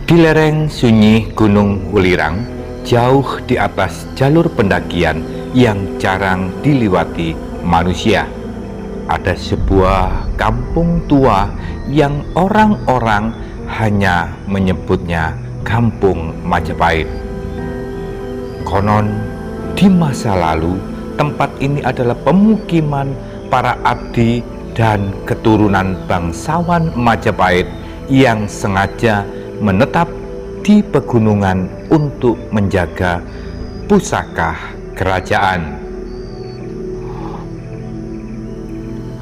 Di lereng sunyi Gunung Welirang, jauh di atas jalur pendakian yang jarang diliwati manusia, ada sebuah kampung tua yang orang-orang hanya menyebutnya Kampung Majapahit. Konon di masa lalu tempat ini adalah pemukiman para abdi dan keturunan bangsawan Majapahit yang sengaja menetap di pegunungan untuk menjaga pusaka kerajaan.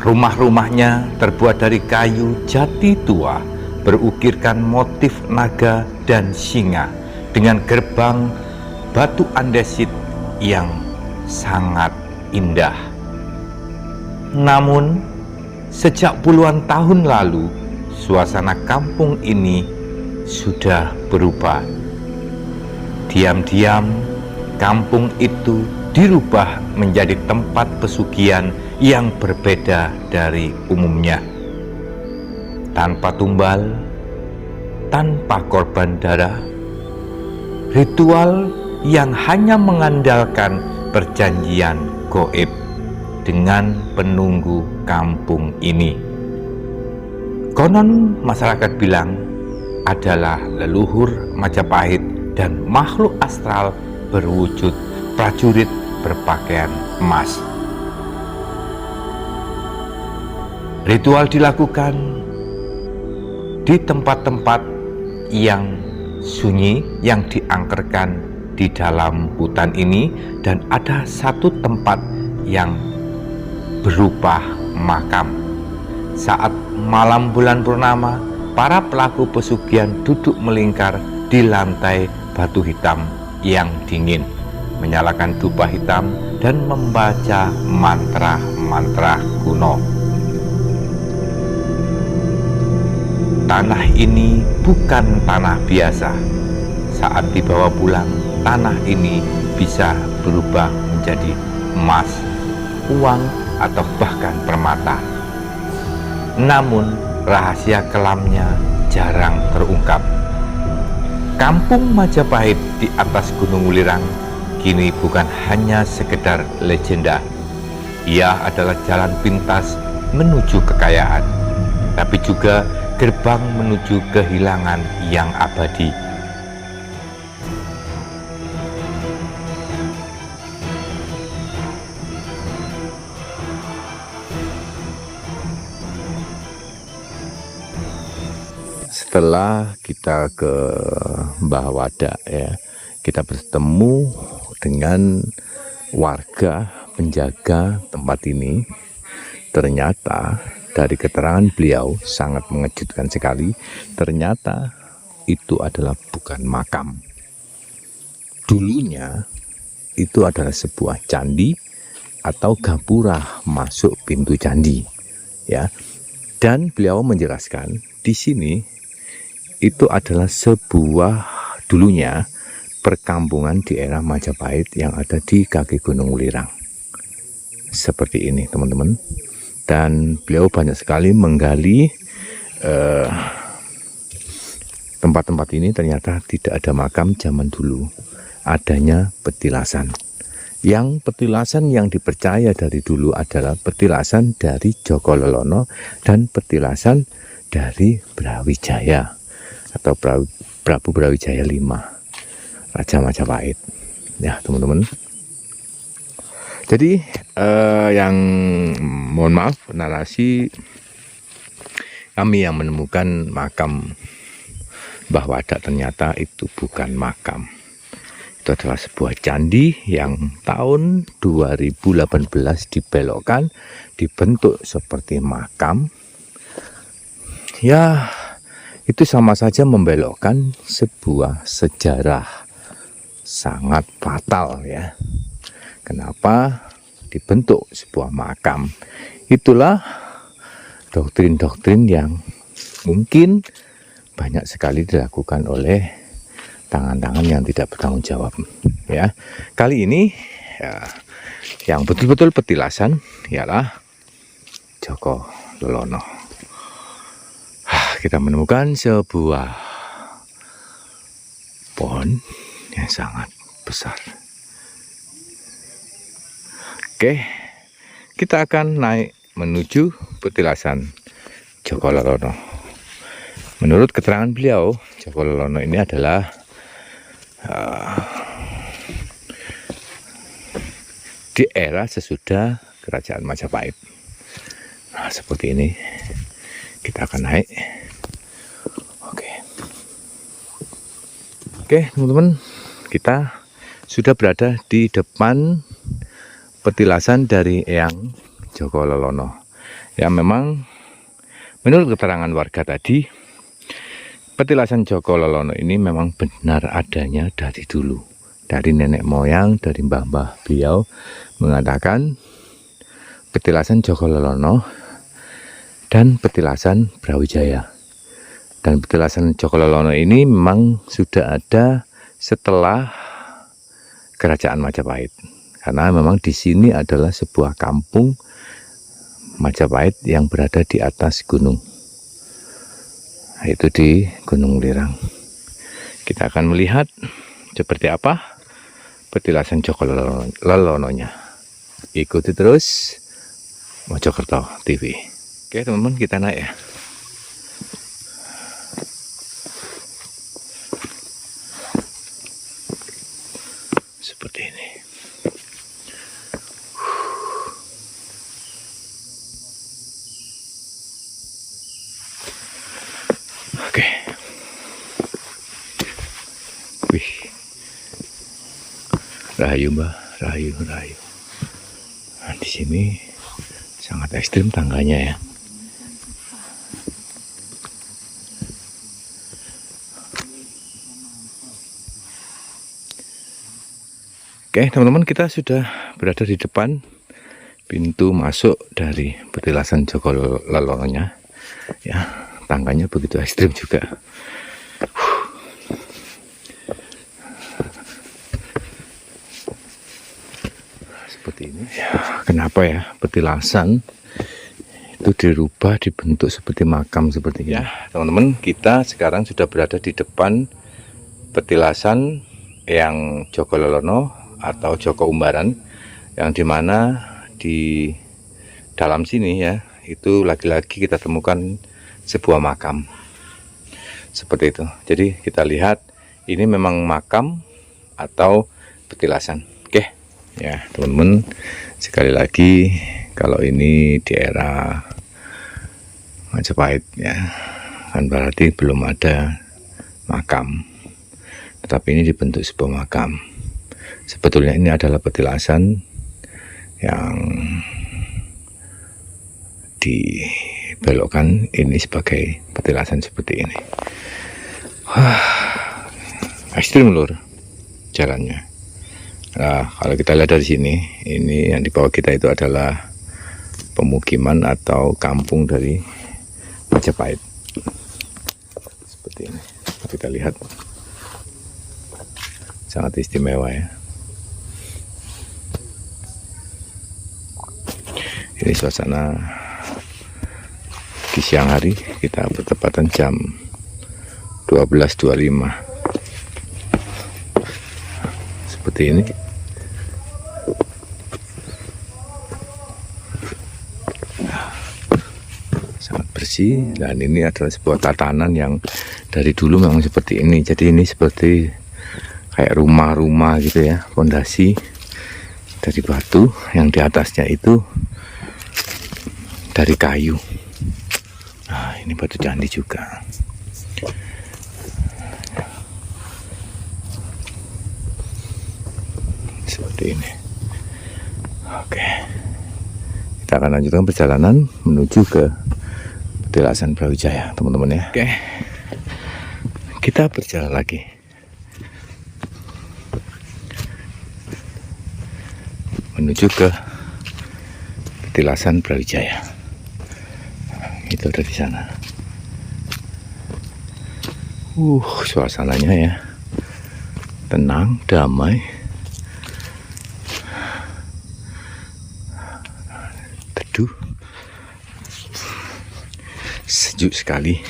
Rumah-rumahnya terbuat dari kayu jati tua, berukirkan motif naga dan singa dengan gerbang batu andesit yang sangat indah. Namun, sejak puluhan tahun lalu, suasana kampung ini sudah berubah. Diam-diam, kampung itu dirubah menjadi tempat pesugihan yang berbeda dari umumnya. Tanpa tumbal, tanpa korban darah, ritual yang hanya mengandalkan perjanjian gaib dengan penunggu kampung ini. Konon masyarakat bilang adalah leluhur Majapahit dan makhluk astral berwujud prajurit berpakaian emas. Ritual dilakukan di tempat-tempat yang sunyi yang diangkerkan di dalam hutan ini, dan ada satu tempat yang berupa makam. Saat malam bulan purnama, para pelaku pesugihan duduk melingkar di lantai batu hitam yang dingin, menyalakan dupa hitam dan membaca mantra-mantra kuno. Tanah ini bukan tanah biasa. Saat dibawa pulang, tanah ini bisa berubah menjadi emas, uang, atau bahkan permata. Namun, rahasia kelamnya jarang terungkap. Kampung Majapahit di atas Gunung Welirang kini bukan hanya sekedar legenda. Ia adalah jalan pintas menuju kekayaan, tapi juga gerbang menuju kehilangan yang abadi. Setelah kita ke Mbah Wadak ya, kita bertemu dengan warga penjaga tempat ini. Ternyata dari keterangan beliau sangat mengejutkan sekali. Ternyata itu adalah bukan makam. Dulunya itu adalah sebuah candi atau gapura masuk pintu candi ya. Dan beliau menjelaskan di sini itu adalah sebuah dulunya perkampungan di era Majapahit yang ada di kaki Gunung Welirang. Seperti ini teman-teman. Dan beliau banyak sekali menggali tempat-tempat ini. Ternyata tidak ada makam zaman dulu, adanya petilasan. Yang petilasan yang dipercaya dari dulu adalah petilasan dari Joko Lelono dan petilasan dari Brawijaya atau Prabu Brawijaya V, Raja Majapahit ya teman-teman. Jadi yang mohon maaf, narasi kami yang menemukan makam Mbah Wadak ternyata itu bukan makam. Itu adalah sebuah candi yang tahun 2018 dibelokkan, dibentuk seperti makam. Ya, itu sama saja membelokkan sebuah sejarah sangat fatal ya. Kenapa dibentuk sebuah makam? Itulah doktrin-doktrin yang mungkin banyak sekali dilakukan oleh tangan-tangan yang tidak bertanggung jawab ya. Kali ini ya, yang betul-betul petilasan ialah Joko Lelono. Kita menemukan sebuah pohon yang sangat besar. Oke, kita akan naik menuju petilasan Joko Lelono. Menurut keterangan beliau, Joko Lelono ini adalah di era sesudah kerajaan Majapahit. Nah, seperti ini. Kita akan naik. Oke, teman-teman, kita sudah berada di depan petilasan dari Eyang Joko Lelono. Ya, memang menurut keterangan warga tadi, petilasan Joko Lelono ini memang benar adanya dari dulu. Dari nenek moyang, dari mbah-mbah beliau mengatakan petilasan Joko Lelono dan petilasan Brawijaya. Dan petilasan Joko Lelono ini memang sudah ada setelah kerajaan Majapahit. Karena memang di sini adalah sebuah kampung Majapahit yang berada di atas gunung. Itu di Gunung Lirang. Kita akan melihat seperti apa petilasan Joko Lelononya. Ikuti terus Mojokerto TV. Oke, teman-teman, kita naik ya. Seperti ini. Oke. Wih. Rahayu, Mbak. Rahayu. Nah, di sini sangat ekstrim tangganya ya. Oke, teman-teman, kita sudah berada di depan pintu masuk dari petilasan Joko Lelononya. Ya, tangganya begitu ekstrim juga. Seperti ini. Ya, kenapa ya petilasan itu dirubah dibentuk seperti makam seperti ini? Ya, teman-teman, kita sekarang sudah berada di depan petilasan Eyang Joko Lelono atau Joko Umbaran, yang dimana di dalam sini ya, itu lagi-lagi kita temukan sebuah makam seperti itu. Jadi kita lihat ini memang makam atau petilasan. Oke ya, teman-teman, sekali lagi kalau ini di era Majapahit ya, kan berarti belum ada makam, tetapi ini dibentuk sebuah makam. Sebetulnya ini adalah petilasan yang dibelokkan ini sebagai petilasan seperti ini. Ekstrim lur jalannya. Nah, kalau kita lihat dari sini, ini yang di bawah kita itu adalah pemukiman atau kampung dari Majapahit. Seperti ini. Kita lihat sangat istimewa ya. Ini suasana di siang hari, kita bertepatan jam 12.25. Seperti ini. Sangat bersih, dan ini adalah sebuah tatanan yang dari dulu memang seperti ini. Jadi ini seperti kayak rumah-rumah gitu ya, fondasi dari batu, yang di atasnya itu dari kayu. Nah, ini batu candi juga. Seperti ini. Oke. Kita akan lanjutkan perjalanan menuju ke petilasan Brawijaya, teman-teman ya. Oke. Kita berjalan lagi. Menuju ke petilasan Brawijaya. Itu ada di sana. Suasananya ya tenang, damai, teduh, sejuk sekali.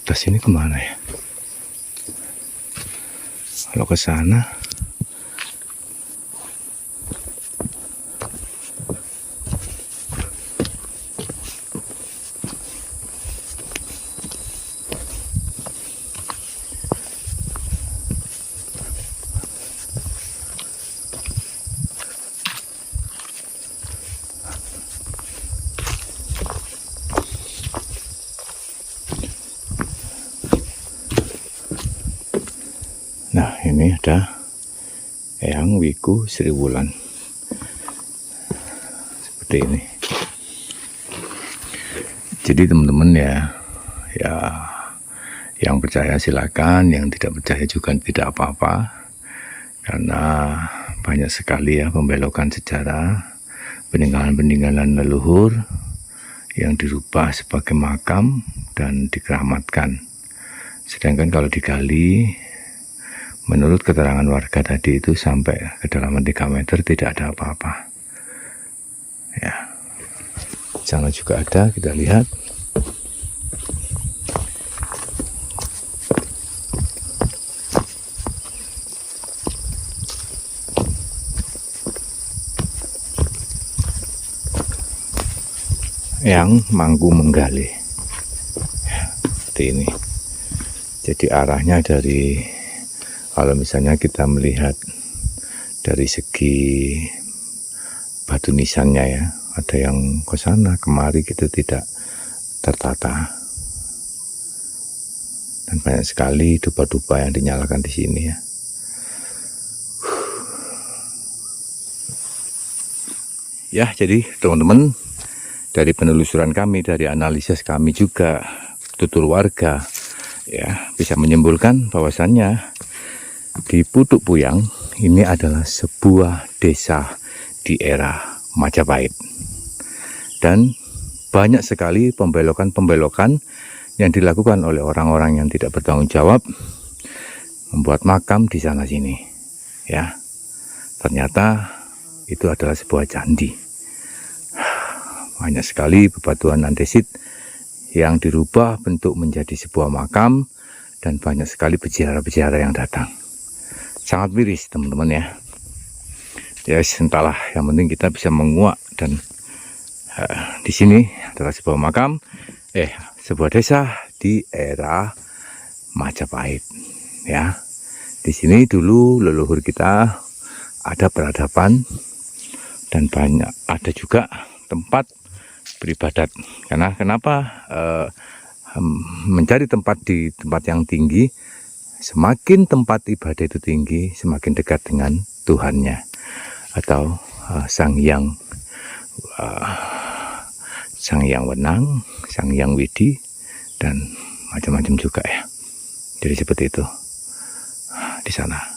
atas ini kemana ya? Kalau ke sana, nah ini ada Eyang Wiku Sri Wulan seperti ini. Jadi teman-teman ya yang percaya silakan, yang tidak percaya juga tidak apa-apa, karena banyak sekali ya pembelokan sejarah, peninggalan-peninggalan leluhur yang dirubah sebagai makam dan dikeramatkan. Sedangkan kalau digali, menurut keterangan warga tadi itu sampai kedalaman 3 meter tidak ada apa-apa. Ya, di sana juga ada, kita lihat. Yang Mangku Menggali, seperti ini. Jadi arahnya dari, kalau misalnya kita melihat dari segi batu nisannya ya, ada yang ke sana kemari gitu tidak tertata, dan banyak sekali dupa-dupa yang dinyalakan di sini ya. Ya, jadi teman-teman, dari penelusuran kami, dari analisis kami juga, tutur warga ya, bisa menyimpulkan bahwasannya di Putuk Puyang ini adalah sebuah desa di era Majapahit, dan banyak sekali pembelokan-pembelokan yang dilakukan oleh orang-orang yang tidak bertanggung jawab, membuat makam di sana sini ya. Ternyata itu adalah sebuah candi. Banyak sekali bebatuan andesit yang dirubah bentuk menjadi sebuah makam, dan banyak sekali peziarah-peziarah yang datang. Sangat miris teman-teman ya. Ya entahlah, yang penting kita bisa menguak, dan di sini adalah sebuah makam, sebuah desa di era Majapahit ya. Di sini dulu leluhur kita ada peradaban, dan banyak ada juga tempat beribadat. Karena kenapa mencari tempat di tempat yang tinggi, semakin tempat ibadah itu tinggi, semakin dekat dengan Tuhannya atau Sang Hyang Wenang, Sang Hyang Widi, dan macam-macam juga ya. Jadi seperti itu di sana.